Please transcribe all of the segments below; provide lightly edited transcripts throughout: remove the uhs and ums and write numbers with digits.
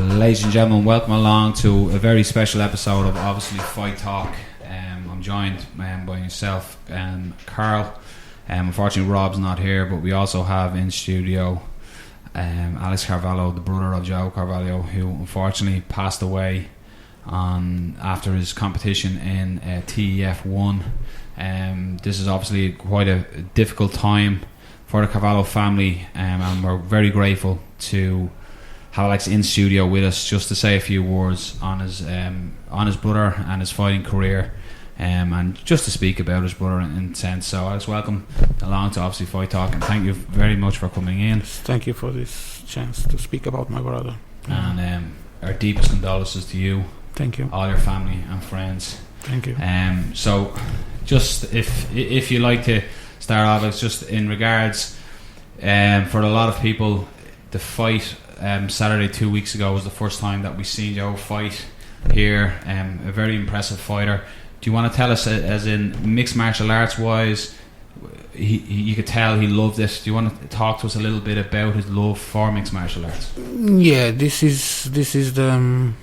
Ladies and gentlemen, welcome along to a very special episode of obviously Fight Talk. I'm joined by yourself, Carl. Unfortunately, Rob's not here, but we also have in studio Alex Carvalho, the brother of Joao Carvalho, who unfortunately passed away after his competition in TEF 1. This is obviously quite a difficult time for the Carvalho family, and we're very grateful to have Alex in studio with us just to say a few words on his brother and his fighting career, and just to speak about his brother in a sense. So Alex, welcome along to obviously Fight Talk, and thank you very much for coming in. Thank you for this chance to speak about my brother. And our deepest condolences to you. Thank you. All your family and friends. Thank you. So just if you like to start off, it's just in regards for a lot of people, the fight Saturday 2 weeks ago was the first time that we seen Joe fight here. A very impressive fighter. Do you want to tell us, as in mixed martial arts wise, you could tell he loved it. Do you want to talk to us a little bit about his love for mixed martial arts? Yeah, this is the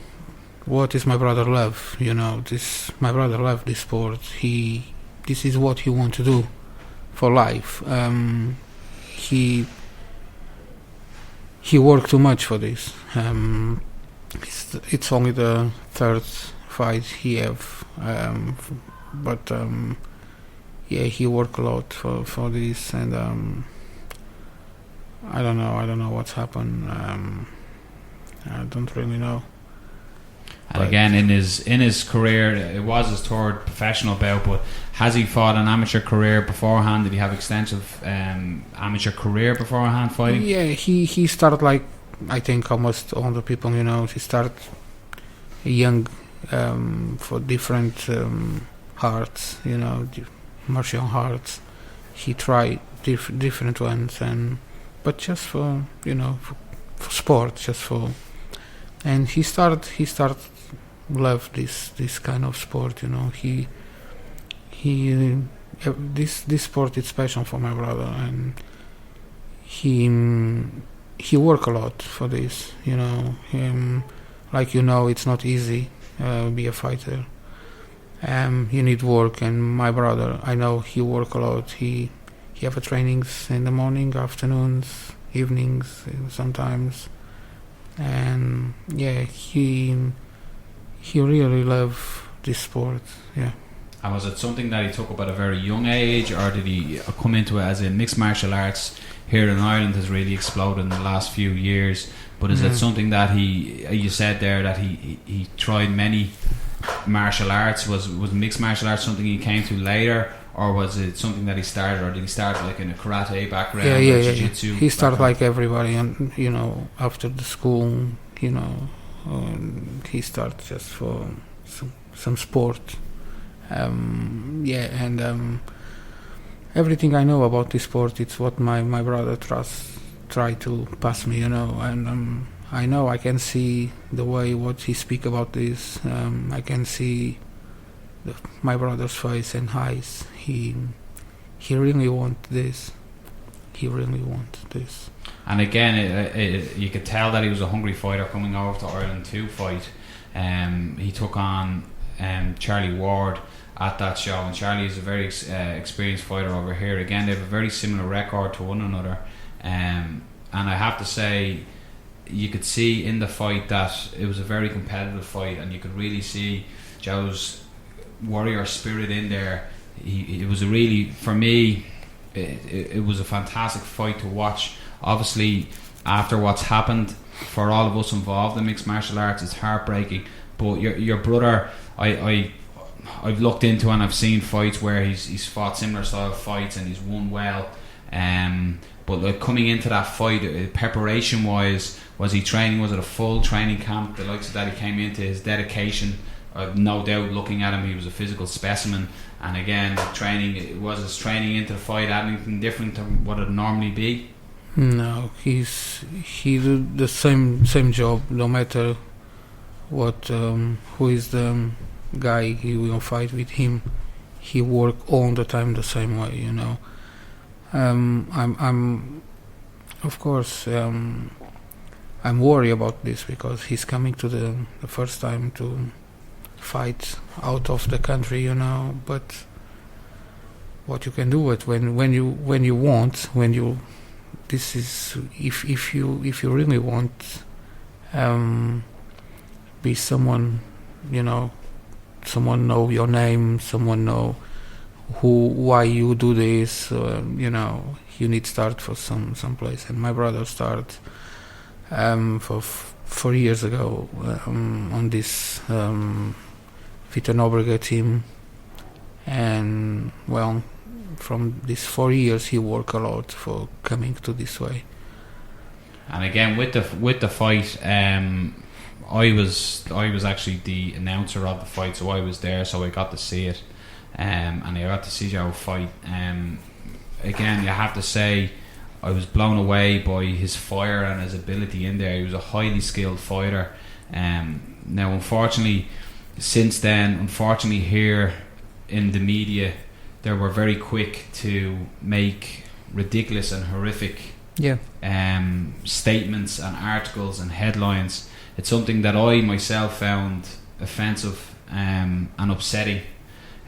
what is my brother love. You know, my brother love this sport. This is what he want to do for life. He worked too much for this. It's only the third fight he have, but yeah, he worked a lot for this, and I don't know what's happened. I don't really know. And again, in his career, it was his third professional bout, but has he fought an amateur career beforehand? Did he have extensive amateur career beforehand fighting? Yeah, he started like, I think, almost all the people, you know. He started young for different arts, you know, martial arts. He tried different ones, but just for, you know, for sport, just for. And he started love this kind of sport, you know. This sport is special for my brother, and he work a lot for this, you know. Like, you know, it's not easy be a fighter. You need work, and my brother, I know he work a lot. He have a trainings in the morning, afternoons, evenings, sometimes. And yeah, he really loved this sport. Yeah. And was it something that he took up at a very young age, or did he come into it as in mixed martial arts here in Ireland has really exploded in the last few years? But is it something that you said there that he tried many martial arts? Was mixed martial arts something he came to later, or was it something that he started, or did he start like in a karate background? Yeah. Jiu-jitsu He started like everybody, and you know, after the school, you know, he started just for some sport. Yeah, and everything I know about this sport, it's what my brother try to pass me, you know, and I know I can see the way what he speak about this. I can see my brother's face and eyes. He really want this. He really want this. And again, you could tell that he was a hungry fighter coming over to Ireland to fight. He took on Charlie Ward at that show, and Charlie is a very experienced fighter over here. Again, they have a very similar record to one another, and I have to say, you could see in the fight that it was a very competitive fight, and you could really see Joe's warrior spirit in there. It was a really, for me, it was a fantastic fight to watch. Obviously, after what's happened for all of us involved in mixed martial arts, it's heartbreaking. But your brother, I've looked into and I've seen fights where he's fought similar style fights and he's won well. But like coming into that fight, preparation wise, was he training? Was it a full training camp? The likes of that he came into, his dedication. No doubt, looking at him, he was a physical specimen. And again, training, was his training into the fight anything different to what it normally be? No, he do the same job, no matter what. Who is the guy he will fight with him? He work all the time the same way, you know. I'm of course. I'm worried about this because he's coming to the first time to fight out of the country, but what you can do it when you want, when you this is if you really want be someone, someone know your name, someone know why you do this, you need to start for some place. And my brother started for 4 years ago on this Vita Nobrega team, and well, from these 4 years he worked a lot for coming to this way. And again, with the fight, I was actually the announcer of the fight, so I was there, so I got to see it, and I got to see Joe fight. Again, you have to say, I was blown away by his fire and his ability in there. He was a highly skilled fighter. Now, unfortunately, since then, here in the media, they were very quick to make ridiculous and horrific statements and articles and headlines. It's something that I myself found offensive and upsetting.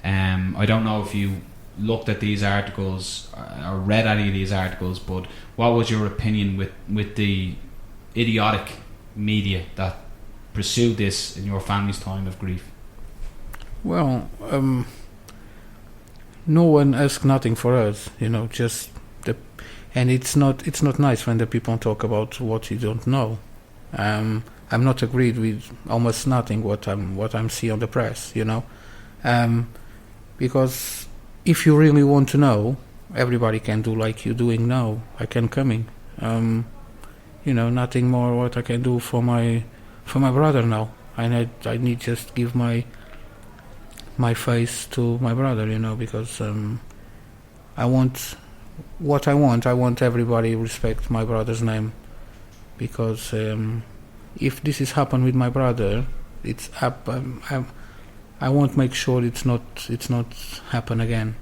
I don't know if you looked at these articles or read any of these articles, but what was your opinion with the idiotic media that pursued this in your family's time of grief? Well, no one asked nothing for us, just and it's not nice when the people talk about what you don't know. I'm not agreed with almost nothing what I'm see on the press, because if you really want to know, everybody can do like you doing now. I can coming, nothing more what I can do for my brother now. I need just give my face to my brother, because I want what I want. I want everybody respect my brother's name, because if this is happen with my brother, it's up. I won't make sure it's not happen again.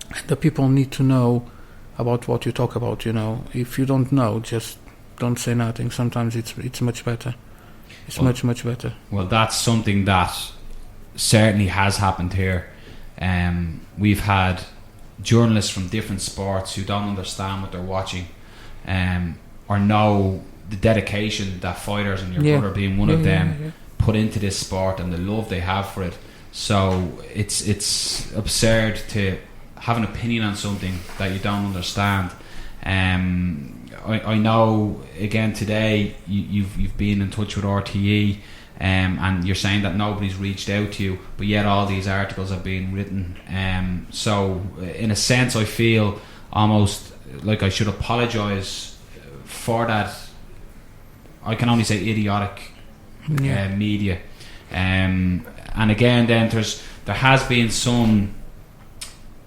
And the people need to know about what you talk about. If you don't know, just don't say nothing. Sometimes it's much better. It's much better. Well, that's something that certainly has happened here. We've had journalists from different sports who don't understand what they're watching, or know the dedication that fighters, and your brother being one of them, put into this sport and the love they have for it. So it's absurd to have an opinion on something that you don't understand. I know, again, today you've been in touch with RTE, and you're saying that nobody's reached out to you, but yet all these articles have been written. So in a sense, I feel almost like I should apologise for that. I can only say idiotic media. And again, then there has been some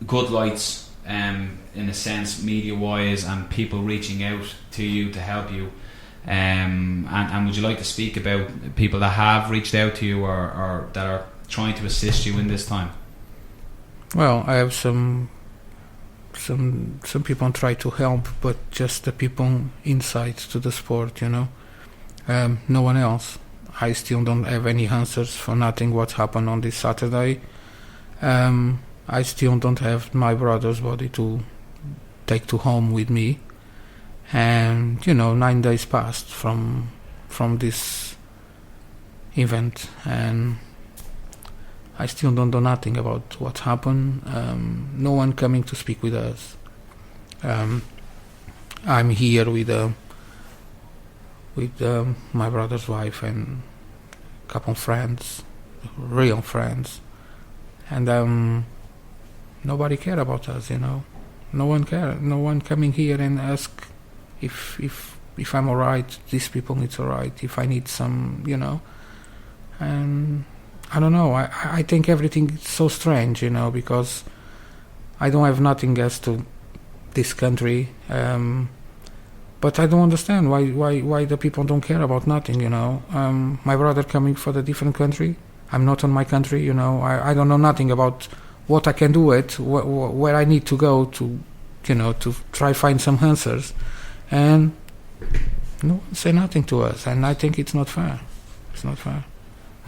good lights, in a sense, media-wise, and people reaching out to you to help you. And would you like to speak about people that have reached out to you or that are trying to assist you in this time? Well, I have some people try to help, but just the people inside to the sport, no one else. I still don't have any answers for nothing what happened on this Saturday. I still don't have my brother's body to take to home with me. And 9 days passed from this event, and I still don't know nothing about what happened. No one coming to speak with us. I'm here with my brother's wife and a couple of friends, real friends, and nobody care about us. No one care. No one coming here and ask if I'm alright. These people it's alright. If I need some, and I don't know. I think everything is so strange, because I don't have nothing else to this country. But I don't understand why the people don't care about nothing, my brother coming for the different country. I'm not on my country, I don't know nothing about what I can do where I need to go to, to try find some answers. And No one say nothing to us, and I think it's not fair. It's not fair.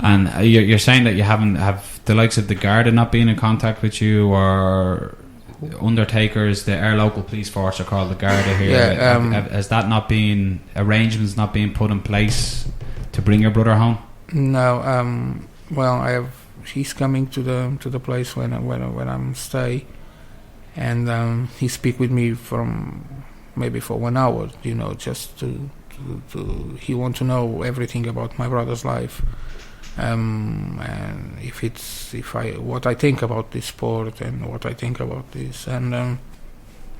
And you're saying that you have the likes of the Garda not been in contact with you, or undertakers, our local police force are called the Garda here. Yeah, has that not been, arrangements not being put in place to bring your brother home? No. Well, he's coming to the place when I'm stay, and he speak with me maybe for 1 hour. Just to he want to know everything about my brother's life. And what I think about this sport and what I think about this, and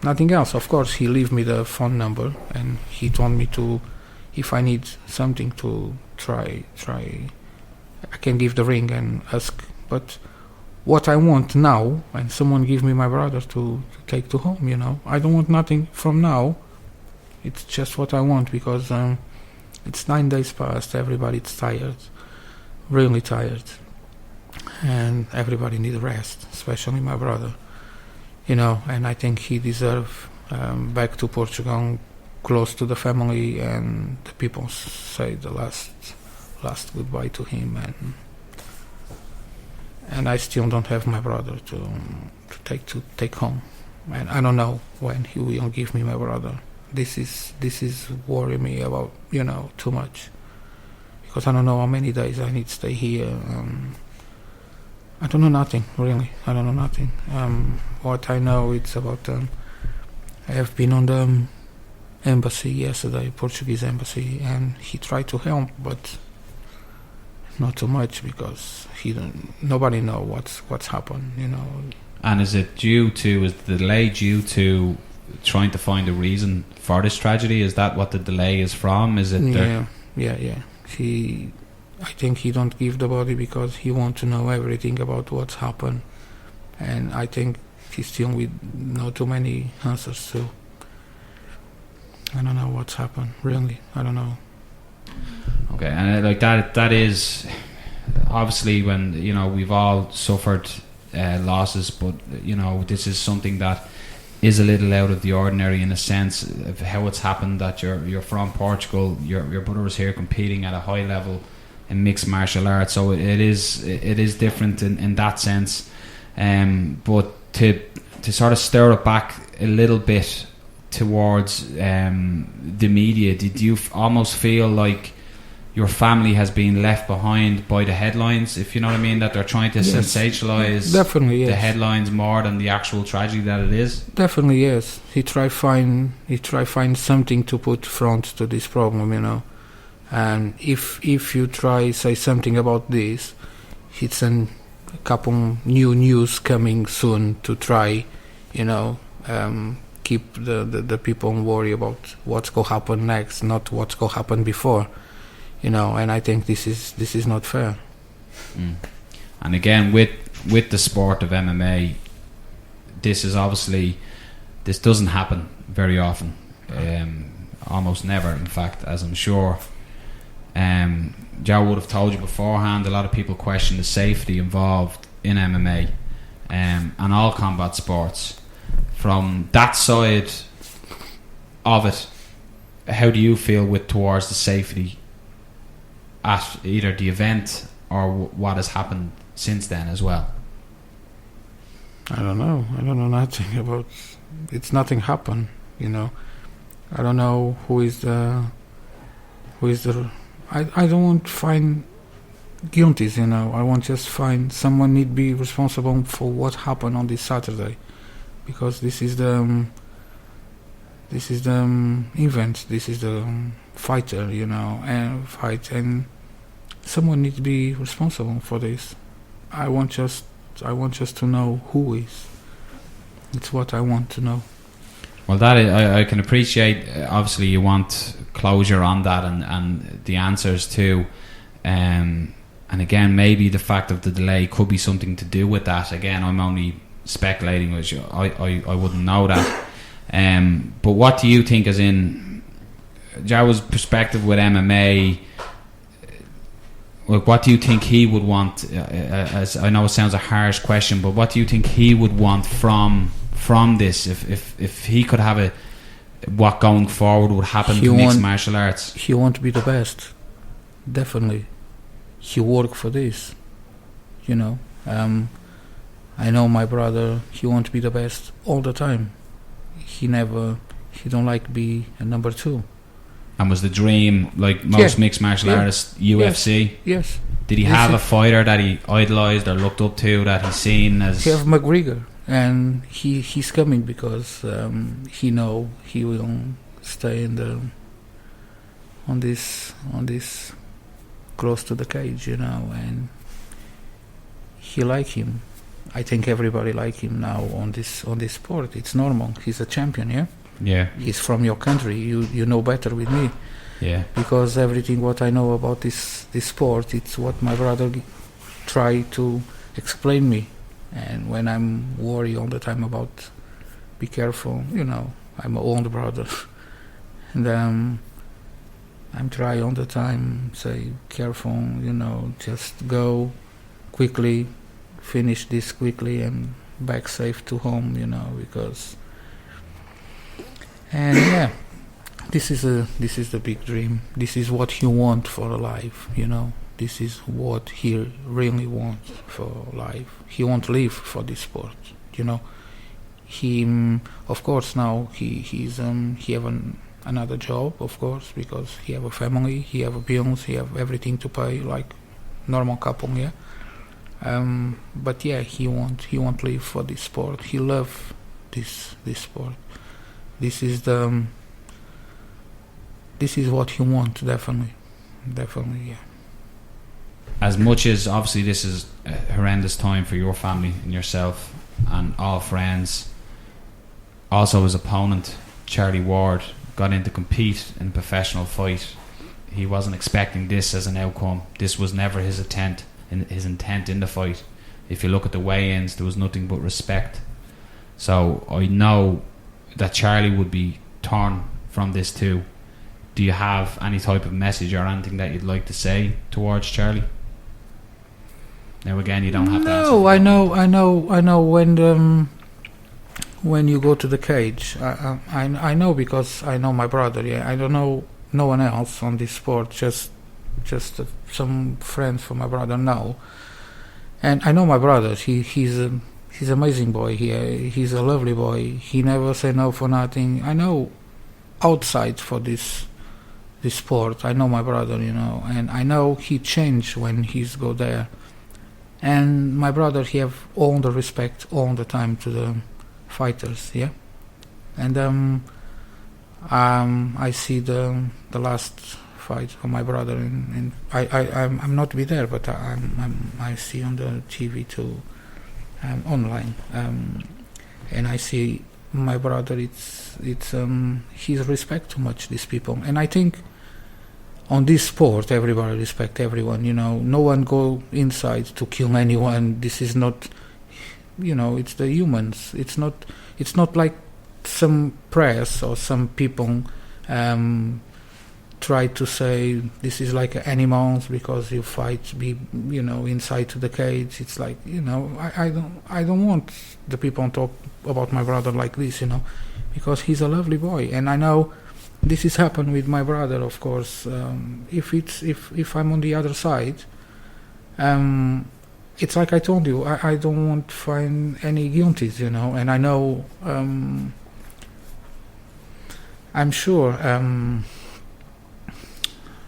nothing else. Of course, he leave me the phone number, and he told me to, if I need something to try, I can give the ring and ask. But what I want now, and someone give me my brother to take to home. I don't want nothing from now. It's just what I want, because it's 9 days past. Everybody's tired. Really tired, and everybody needs rest, especially my brother, and I think he deserves back to Portugal, close to the family, and the people say the last goodbye to him, and I still don't have my brother to take home, and I don't know when he will give me my brother. This is worrying me about too much. Because I don't know how many days I need to stay here. I don't know nothing, really. I don't know nothing. What I know, it's about... I have been on the embassy yesterday, Portuguese embassy, and he tried to help, but not too much, because nobody know what's happened, And is the delay due to trying to find a reason for this tragedy? Is that what the delay is from? Is it... Yeah. I think he don't give the body because he want to know everything about what's happened, and I think he still with not too many answers too. I don't know what's happened, really. I don't know. Okay, and like that is obviously when we've all suffered losses, but this is something that is a little out of the ordinary in a sense of how it's happened, that you're from Portugal, your brother was here competing at a high level in mixed martial arts, so it is different in that sense, but to sort of stir it back a little bit towards the media, did you almost feel like your family has been left behind by the headlines, if you know what I mean, that they're trying to sensationalize definitely, yes, the headlines more than the actual tragedy that it is? Definitely, yes. He try find something to put front to this problem, and if you try say something about this, it's a couple new news coming soon to try keep the people worry about what's going to happen next, not what's going to happen before. And I think this is not fair. And again, with the sport of MMA, this doesn't happen very often, almost never, in fact, as I'm sure Joe would have told you beforehand. A lot of people question the safety involved in MMA and all combat sports. From that side of it, how do you feel towards the safety at either the event or what has happened since then as well? I don't know nothing about it's nothing happened, I don't know who is the I don't want to find guilty, I want just find someone need be responsible for what happened on this Saturday, because this is the event, this is the fighter, and fight, and someone needs to be responsible for this. I want just to know who is. It's what I want to know. Well, that I can appreciate. Obviously, you want closure on that and the answers too. And again, maybe the fact of the delay could be something to do with that. Again, I'm only speculating, which I wouldn't know that. But what do you think, as in Joe's perspective with MMA? Like, what do you think he would want? As I know it sounds a harsh question, but what do you think he would want from this? If he could have what going forward would happen He to mixed won't- martial arts? He won't be the best, definitely. He worked for this, you know. I know my brother, he won't be the best all the time. He don't like be a number 2. And was the dream, like most mixed martial artists, UFC? Yes. Did he have a fighter that he idolised or looked up to, that he's seen as... He have McGregor, and he's coming because he know he will stay on this close to the cage, you know, and he like him. I think everybody like him now on this sport. It's normal. He's a champion, yeah. Yeah. He's from your country. You know better with me. Yeah. Because everything what I know about this sport, it's what my brother try to explain me. And when I'm worried all the time about be careful, you know, I'm an old brother. And I'm trying all the time, say careful, you know, just go quickly, finish this quickly and back safe to home, you know, because... And yeah, this is the big dream. This is what he want for life, you know. This is what he really wants for life. He won't live for this sport, you know. He, of course, now he have another job, of course, because he have a family, he have bills, he have everything to pay like normal couple, yeah. But yeah, he won't live for this sport. He love this sport. This is what he wants, definitely, yeah. As much as obviously this is a horrendous time for your family and yourself and all friends, also his opponent Charlie Ward got in to compete in a professional fight. He wasn't expecting this as an outcome. This was never his intent in the fight. If you look at the weigh-ins, there was nothing but respect. So I know that Charlie would be torn from this too. Do you have any type of message or anything that you'd like to say towards Charlie? Now again, you don't have to answer. No, I know when you go to the cage, I know because I know my brother. Yeah, I don't know no one else on this sport. Just some friends from my brother now, and I know my brother. He's an amazing boy. He's a lovely boy. He never say no for nothing. I know outside for this sport. I know my brother, you know, and I know he changed when he's go there. And my brother, he have all the respect all the time to the fighters, yeah. And I see the last fight for my brother, and I'm not be there, but I see on the TV too, online, and I see my brother. It's he's respect too much these people, and I think on this sport everybody respect everyone. You know, no one go inside to kill anyone. This is not, you know, it's the humans. It's not like some press or some people try to say this is like animals because you fight you know, inside to the cage. It's like, you know, I don't want the people to talk about my brother like this, you know, because he's a lovely boy, and I know this has happened with my brother, of course. If I'm on the other side, it's like I told you, I don't want to find any guilties, you know, and I know, I'm sure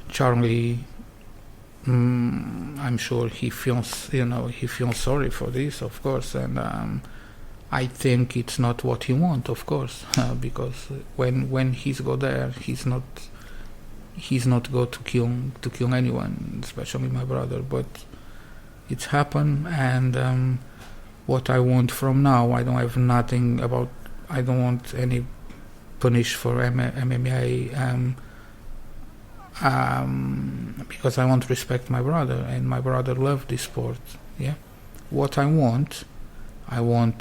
Charlie, I'm sure he feels, you know, he feels sorry for this, of course, and I think it's not what he wants, of course, because when he's go there, he's not go to kill anyone, especially my brother. But it's happened, and what I want from now, I don't have nothing about. I don't want any punish for MMA, because I want to respect my brother, and my brother loves this sport. Yeah, what I want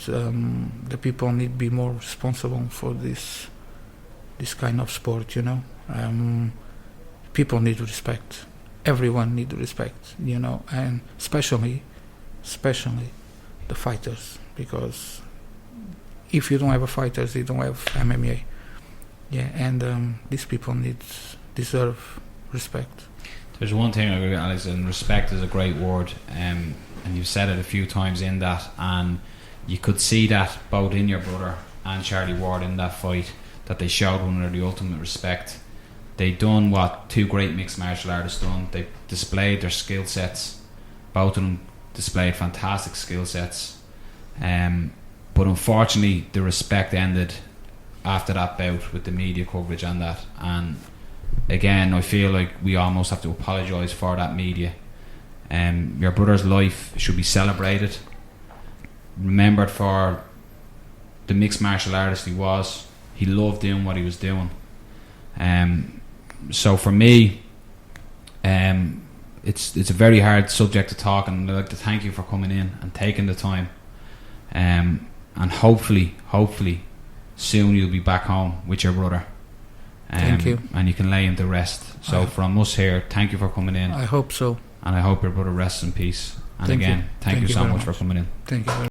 the people need to be more responsible for this kind of sport, you know. People need respect. Everyone need respect, you know, and especially the fighters, because if you don't have fighters, you don't have MMA. and these people deserve respect. There's one thing I agree with Alex, and respect is a great word, and you've said it a few times in that, and you could see that both in your brother and Charlie Ward in that fight, that they showed one another the ultimate respect. They done what two great mixed martial artists done. They displayed their skill sets. Both of them displayed fantastic skill sets, but unfortunately the respect ended after that bout with the media coverage and that. And again, I feel like we almost have to apologise for that media. Your brother's life should be celebrated, remembered for the mixed martial artist he was. He loved doing what he was doing. So for me, it's a very hard subject to talk, and I'd like to thank you for coming in and taking the time. And hopefully soon you'll be back home with your brother. Thank you. And you can lay him to rest. So from us here, thank you for coming in. I hope so. And I hope your brother rests in peace. And Thank again, you. thank you so much for coming in. Thank you very much.